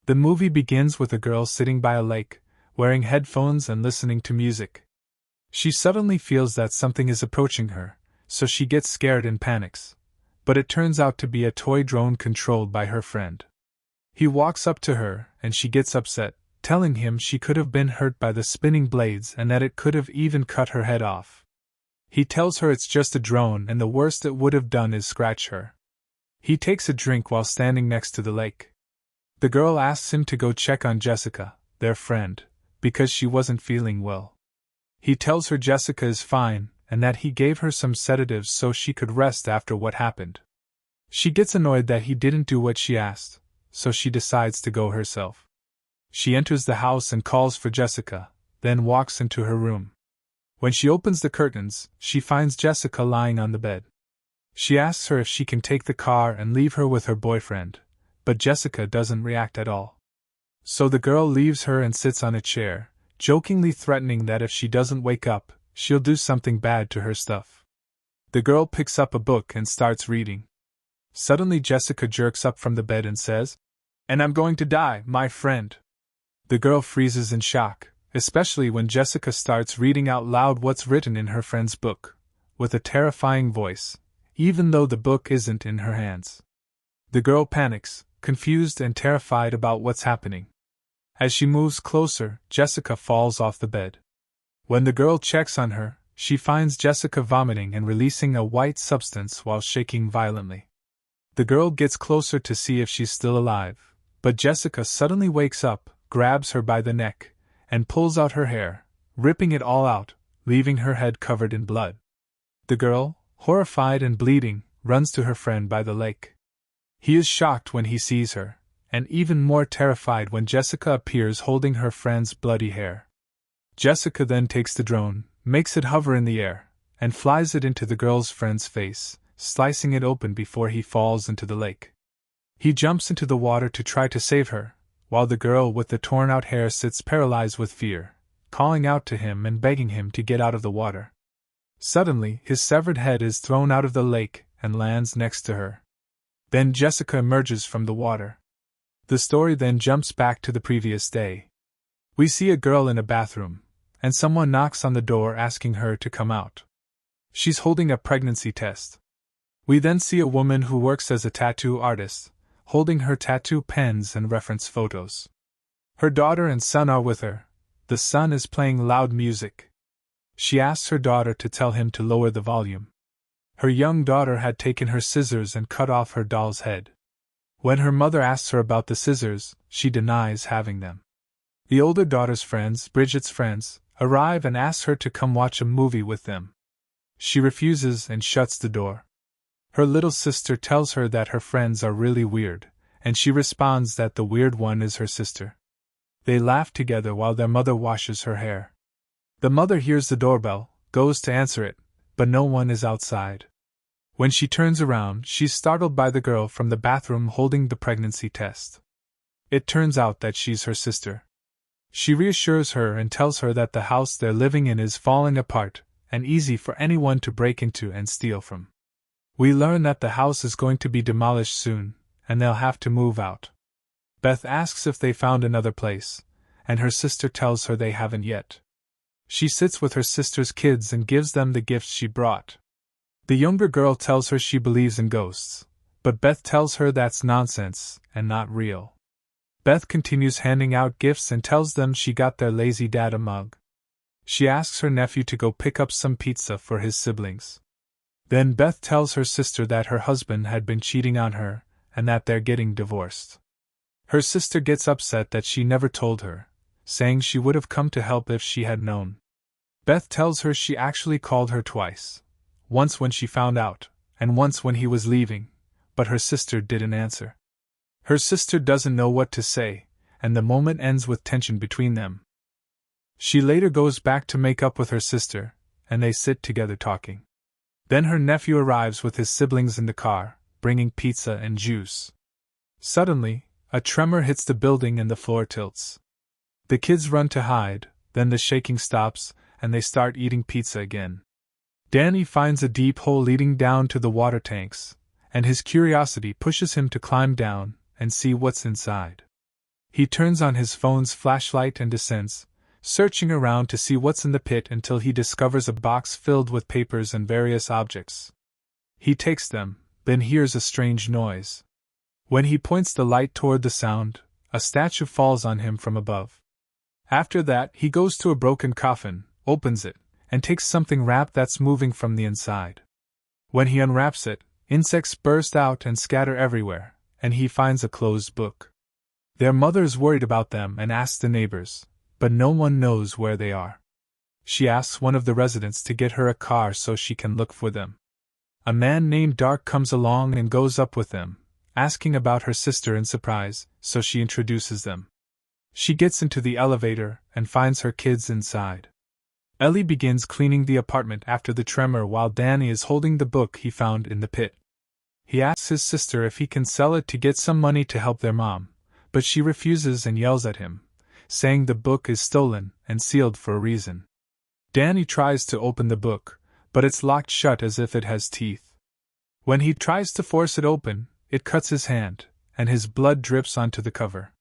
The movie begins with a girl sitting by a lake, wearing headphones and listening to music. She suddenly feels that something is approaching her, so she gets scared and panics. But it turns out to be a toy drone controlled by her friend. He walks up to her, and she gets upset, telling him she could have been hurt by the spinning blades and that it could have even cut her head off. He tells her it's just a drone and the worst it would have done is scratch her. He takes a drink while standing next to the lake. The girl asks him to go check on Jessica, their friend, because she wasn't feeling well. He tells her Jessica is fine, and that he gave her some sedatives so she could rest after what happened. She gets annoyed that he didn't do what she asked, so she decides to go herself. She enters the house and calls for Jessica, then walks into her room. When she opens the curtains, she finds Jessica lying on the bed. She asks her if she can take the car and leave her with her boyfriend, but Jessica doesn't react at all. So the girl leaves her and sits on a chair, jokingly threatening that if she doesn't wake up, she'll do something bad to her stuff. The girl picks up a book and starts reading. Suddenly Jessica jerks up from the bed and says, "And I'm going to die, my friend." The girl freezes in shock, especially when Jessica starts reading out loud what's written in her friend's book, with a terrifying voice, even though the book isn't in her hands. The girl panics, confused and terrified about what's happening. As she moves closer, Jessica falls off the bed. When the girl checks on her, she finds Jessica vomiting and releasing a white substance while shaking violently. The girl gets closer to see if she's still alive, but Jessica suddenly wakes up, grabs her by the neck, and pulls out her hair, ripping it all out, leaving her head covered in blood. The girl, horrified and bleeding, runs to her friend by the lake. He is shocked when he sees her, and even more terrified when Jessica appears holding her friend's bloody hair. Jessica then takes the drone, makes it hover in the air, and flies it into the girl's friend's face, slicing it open before he falls into the lake. He jumps into the water to try to save her, while the girl with the torn-out hair sits paralyzed with fear, calling out to him and begging him to get out of the water. Suddenly, his severed head is thrown out of the lake and lands next to her. Then Jessica emerges from the water. The story then jumps back to the previous day. We see a girl in a bathroom, and someone knocks on the door asking her to come out. She's holding a pregnancy test. We then see a woman who works as a tattoo artist, holding her tattoo pens and reference photos. Her daughter and son are with her. The son is playing loud music. She asks her daughter to tell him to lower the volume. Her young daughter had taken her scissors and cut off her doll's head. When her mother asks her about the scissors, she denies having them. The older daughter's friends, Bridget's friends, arrive and ask her to come watch a movie with them. She refuses and shuts the door. Her little sister tells her that her friends are really weird, and she responds that the weird one is her sister. They laugh together while their mother washes her hair. The mother hears the doorbell, goes to answer it, but no one is outside. When she turns around, she's startled by the girl from the bathroom holding the pregnancy test. It turns out that she's her sister. She reassures her and tells her that the house they're living in is falling apart, and easy for anyone to break into and steal from. We learn that the house is going to be demolished soon, and they'll have to move out. Beth asks if they found another place, and her sister tells her they haven't yet. She sits with her sister's kids and gives them the gifts she brought. The younger girl tells her she believes in ghosts, but Beth tells her that's nonsense and not real. Beth continues handing out gifts and tells them she got their lazy dad a mug. She asks her nephew to go pick up some pizza for his siblings. Then Beth tells her sister that her husband had been cheating on her, and that they're getting divorced. Her sister gets upset that she never told her, saying she would have come to help if she had known. Beth tells her she actually called her twice, once when she found out, and once when he was leaving, but her sister didn't answer. Her sister doesn't know what to say, and the moment ends with tension between them. She later goes back to make up with her sister, and they sit together talking. Then her nephew arrives with his siblings in the car, bringing pizza and juice. Suddenly, a tremor hits the building and the floor tilts. The kids run to hide, then the shaking stops, and they start eating pizza again. Danny finds a deep hole leading down to the water tanks, and his curiosity pushes him to climb down and see what's inside. He turns on his phone's flashlight and descends, searching around to see what's in the pit until he discovers a box filled with papers and various objects. He takes them, then hears a strange noise. When he points the light toward the sound, a statue falls on him from above. After that, he goes to a broken coffin, opens it, and takes something wrapped that's moving from the inside. When he unwraps it, insects burst out and scatter everywhere, and he finds a closed book. Their mother's worried about them and asks the neighbors, but no one knows where they are. She asks one of the residents to get her a car so she can look for them. A man named Dark comes along and goes up with them, asking about her sister in surprise, so she introduces them. She gets into the elevator and finds her kids inside. Ellie begins cleaning the apartment after the tremor while Danny is holding the book he found in the pit. He asks his sister if he can sell it to get some money to help their mom, but she refuses and yells at him, saying the book is stolen and sealed for a reason. Danny tries to open the book, but it's locked shut as if it has teeth. When he tries to force it open, it cuts his hand, and his blood drips onto the cover.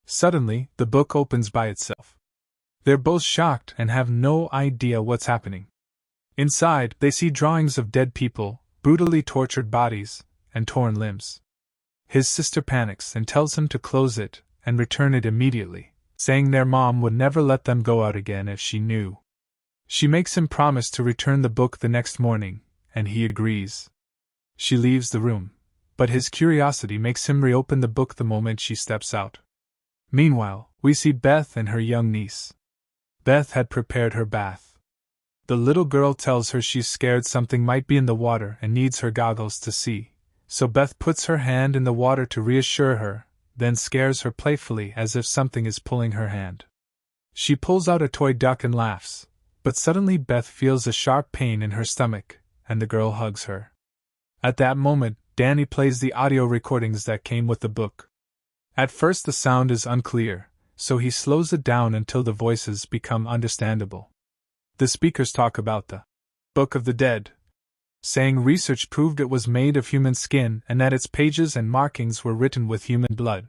Suddenly, the book opens by itself. They're both shocked and have no idea what's happening. Inside, they see drawings of dead people, brutally tortured bodies, and torn limbs. His sister panics and tells him to close it and return it immediately, saying their mom would never let them go out again if she knew. She makes him promise to return the book the next morning, and he agrees. She leaves the room, but his curiosity makes him reopen the book the moment she steps out. Meanwhile, we see Beth and her young niece. Beth had prepared her bath. The little girl tells her she's scared something might be in the water and needs her goggles to see, so Beth puts her hand in the water to reassure her, then scares her playfully as if something is pulling her hand. She pulls out a toy duck and laughs, but suddenly Beth feels a sharp pain in her stomach, and the girl hugs her. At that moment, Danny plays the audio recordings that came with the book. At first the sound is unclear, so he slows it down until the voices become understandable. The speakers talk about the Book of the Dead, saying research proved it was made of human skin and that its pages and markings were written with human blood.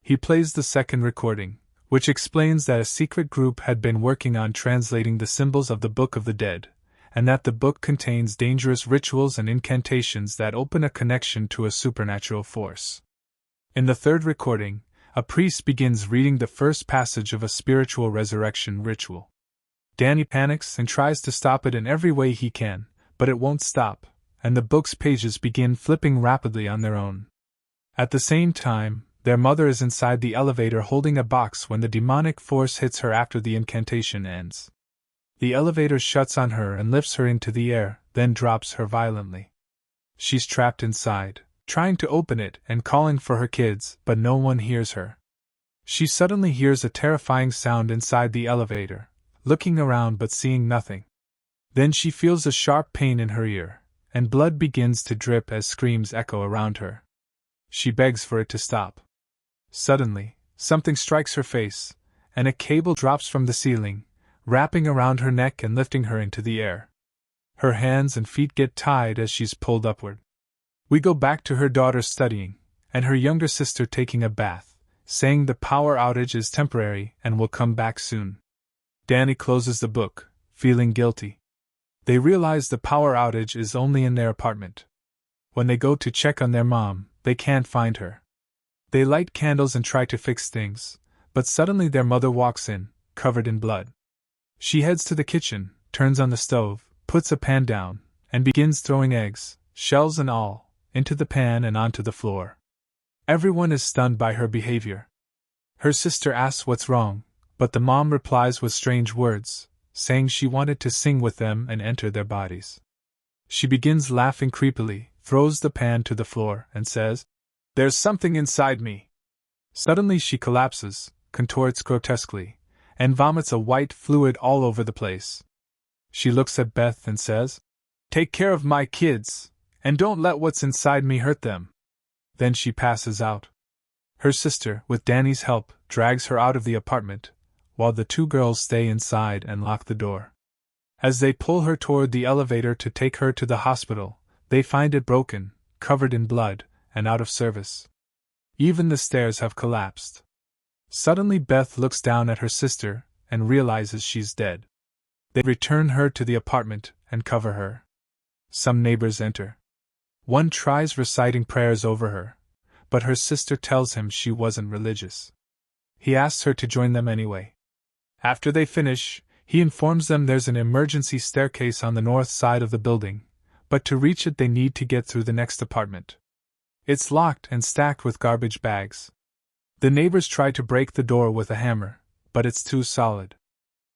He plays the second recording, which explains that a secret group had been working on translating the symbols of the Book of the Dead, and that the book contains dangerous rituals and incantations that open a connection to a supernatural force. In the third recording, a priest begins reading the first passage of a spiritual resurrection ritual. Danny panics and tries to stop it in every way he can, but it won't stop, and the book's pages begin flipping rapidly on their own. At the same time, their mother is inside the elevator holding a box when the demonic force hits her after the incantation ends. The elevator shuts on her and lifts her into the air, then drops her violently. She's trapped inside, trying to open it and calling for her kids, but no one hears her. She suddenly hears a terrifying sound inside the elevator, looking around but seeing nothing. Then she feels a sharp pain in her ear, and blood begins to drip as screams echo around her. She begs for it to stop. Suddenly, something strikes her face, and a cable drops from the ceiling, wrapping around her neck and lifting her into the air. Her hands and feet get tied as she's pulled upward. We go back to her daughter studying, and her younger sister taking a bath, saying the power outage is temporary and will come back soon. Danny closes the book, feeling guilty. They realize the power outage is only in their apartment. When they go to check on their mom, they can't find her. They light candles and try to fix things, but suddenly their mother walks in, covered in blood. She heads to the kitchen, turns on the stove, puts a pan down, and begins throwing eggs, shells and all, into the pan and onto the floor. Everyone is stunned by her behavior. Her sister asks what's wrong, but the mom replies with strange words, saying she wanted to sing with them and enter their bodies. She begins laughing creepily, throws the pan to the floor, and says, "There's something inside me." Suddenly she collapses, contorts grotesquely, and vomits a white fluid all over the place. She looks at Beth and says, "Take care of my kids, and don't let what's inside me hurt them." Then she passes out. Her sister, with Danny's help, drags her out of the apartment, while the two girls stay inside and lock the door. As they pull her toward the elevator to take her to the hospital, they find it broken, covered in blood, and out of service. Even the stairs have collapsed. Suddenly Beth looks down at her sister and realizes she's dead. They return her to the apartment and cover her. Some neighbors enter. One tries reciting prayers over her, but her sister tells him she wasn't religious. He asks her to join them anyway. After they finish, he informs them there's an emergency staircase on the north side of the building, but to reach it they need to get through the next apartment. It's locked and stacked with garbage bags. The neighbors try to break the door with a hammer, but it's too solid.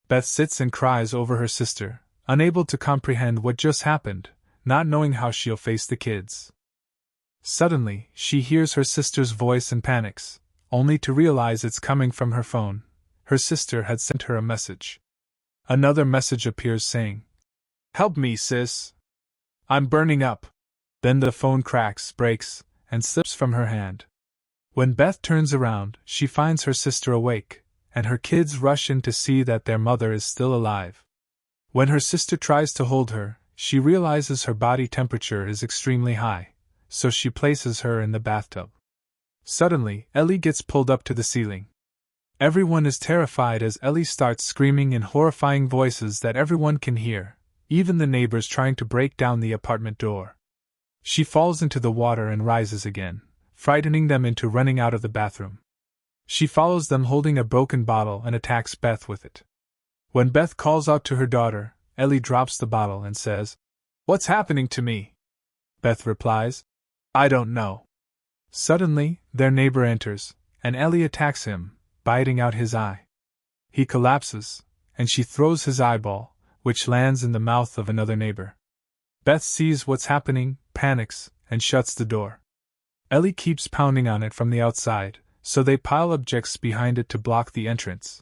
Beth sits and cries over her sister, unable to comprehend what just happened, not knowing how she'll face the kids. Suddenly, she hears her sister's voice and panics, only to realize it's coming from her phone. Her sister had sent her a message. Another message appears saying, "Help me, sis. I'm burning up." Then the phone cracks, breaks, and slips from her hand. When Beth turns around, she finds her sister awake, and her kids rush in to see that their mother is still alive. When her sister tries to hold her, she realizes her body temperature is extremely high, so she places her in the bathtub. Suddenly, Ellie gets pulled up to the ceiling. Everyone is terrified as Ellie starts screaming in horrifying voices that everyone can hear, even the neighbors trying to break down the apartment door. She falls into the water and rises again, frightening them into running out of the bathroom. She follows them holding a broken bottle and attacks Beth with it. When Beth calls out to her daughter, Ellie drops the bottle and says, "What's happening to me?" Beth replies, "I don't know." Suddenly, their neighbor enters, and Ellie attacks him, biting out his eye. He collapses, and she throws his eyeball, which lands in the mouth of another neighbor. Beth sees what's happening, panics, and shuts the door. Ellie keeps pounding on it from the outside, so they pile objects behind it to block the entrance.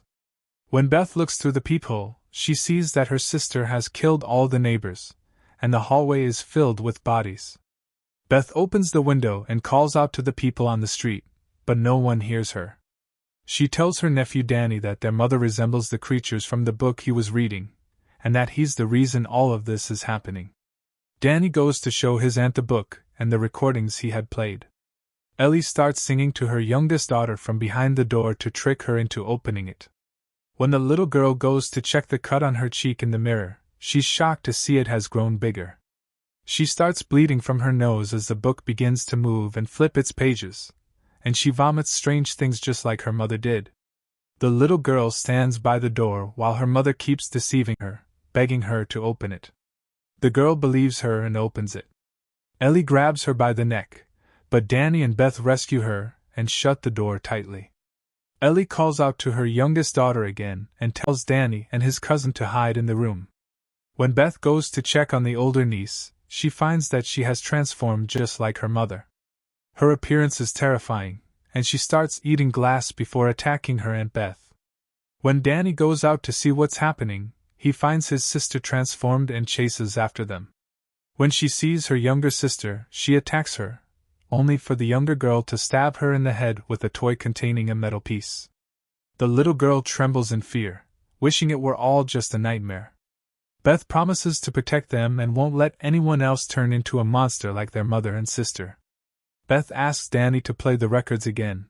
When Beth looks through the peephole, she sees that her sister has killed all the neighbors, and the hallway is filled with bodies. Beth opens the window and calls out to the people on the street, but no one hears her. She tells her nephew Danny that their mother resembles the creatures from the book he was reading, and that he's the reason all of this is happening. Danny goes to show his aunt the book and the recordings he had played. Ellie starts singing to her youngest daughter from behind the door to trick her into opening it. When the little girl goes to check the cut on her cheek in the mirror, she's shocked to see it has grown bigger. She starts bleeding from her nose as the book begins to move and flip its pages, and she vomits strange things just like her mother did. The little girl stands by the door while her mother keeps deceiving her, begging her to open it. The girl believes her and opens it. Ellie grabs her by the neck, but Danny and Beth rescue her and shut the door tightly. Ellie calls out to her youngest daughter again and tells Danny and his cousin to hide in the room. When Beth goes to check on the older niece, she finds that she has transformed just like her mother. Her appearance is terrifying, and she starts eating glass before attacking her Aunt Beth. When Danny goes out to see what's happening, he finds his sister transformed and chases after them. When she sees her younger sister, she attacks her, only for the younger girl to stab her in the head with a toy containing a metal piece. The little girl trembles in fear, wishing it were all just a nightmare. Beth promises to protect them and won't let anyone else turn into a monster like their mother and sister. Beth asks Danny to play the records again.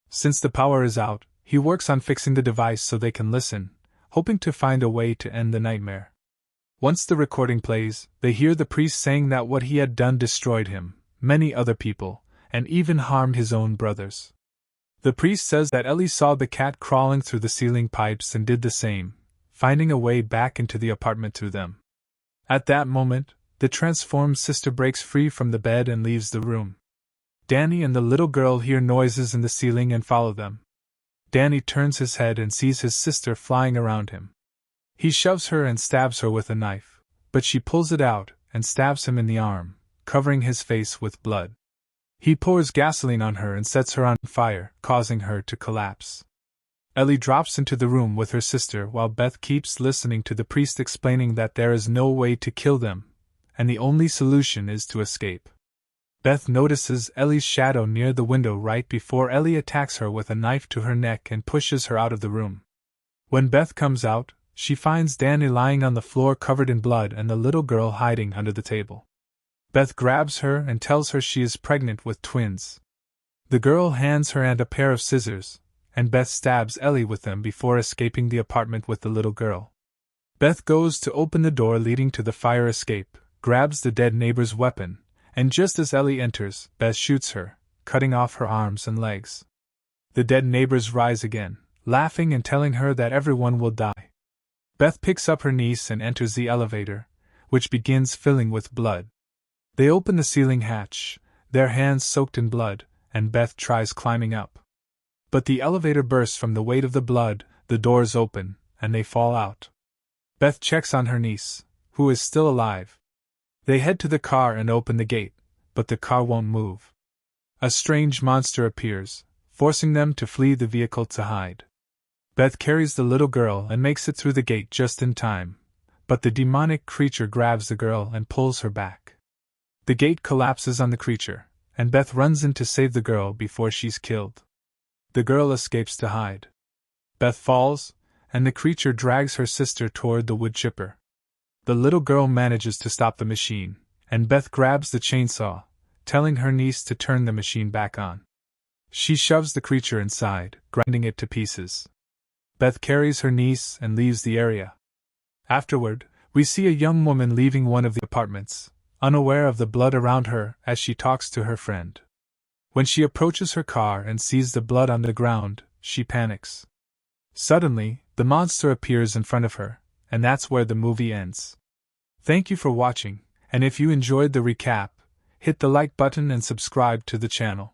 Since the power is out, he works on fixing the device so they can listen, hoping to find a way to end the nightmare. Once the recording plays, they hear the priest saying that what he had done destroyed him, many other people, and even harmed his own brothers. The priest says that Ellie saw the cat crawling through the ceiling pipes and did the same, finding a way back into the apartment through them. At that moment, the transformed sister breaks free from the bed and leaves the room. Danny and the little girl hear noises in the ceiling and follow them. Danny turns his head and sees his sister flying around him. He shoves her and stabs her with a knife, but she pulls it out and stabs him in the arm, covering his face with blood. He pours gasoline on her and sets her on fire, causing her to collapse. Ellie drops into the room with her sister while Beth keeps listening to the priest explaining that there is no way to kill them, and the only solution is to escape. Beth notices Ellie's shadow near the window right before Ellie attacks her with a knife to her neck and pushes her out of the room. When Beth comes out, she finds Danny lying on the floor covered in blood and the little girl hiding under the table. Beth grabs her and tells her she is pregnant with twins. The girl hands her aunt a pair of scissors, and Beth stabs Ellie with them before escaping the apartment with the little girl. Beth goes to open the door leading to the fire escape, grabs the dead neighbor's weapon, and just as Ellie enters, Beth shoots her, cutting off her arms and legs. The dead neighbors rise again, laughing and telling her that everyone will die. Beth picks up her niece and enters the elevator, which begins filling with blood. They open the ceiling hatch, their hands soaked in blood, and Beth tries climbing up. But the elevator bursts from the weight of the blood, the doors open, and they fall out. Beth checks on her niece, who is still alive. They head to the car and open the gate, but the car won't move. A strange monster appears, forcing them to flee the vehicle to hide. Beth carries the little girl and makes it through the gate just in time, but the demonic creature grabs the girl and pulls her back. The gate collapses on the creature, and Beth runs in to save the girl before she's killed. The girl escapes to hide. Beth falls, and the creature drags her sister toward the wood chipper. The little girl manages to stop the machine, and Beth grabs the chainsaw, telling her niece to turn the machine back on. She shoves the creature inside, grinding it to pieces. Beth carries her niece and leaves the area. Afterward, we see a young woman leaving one of the apartments, unaware of the blood around her as she talks to her friend. When she approaches her car and sees the blood on the ground, she panics. Suddenly, the monster appears in front of her, and that's where the movie ends. Thank you for watching, and if you enjoyed the recap, hit the like button and subscribe to the channel.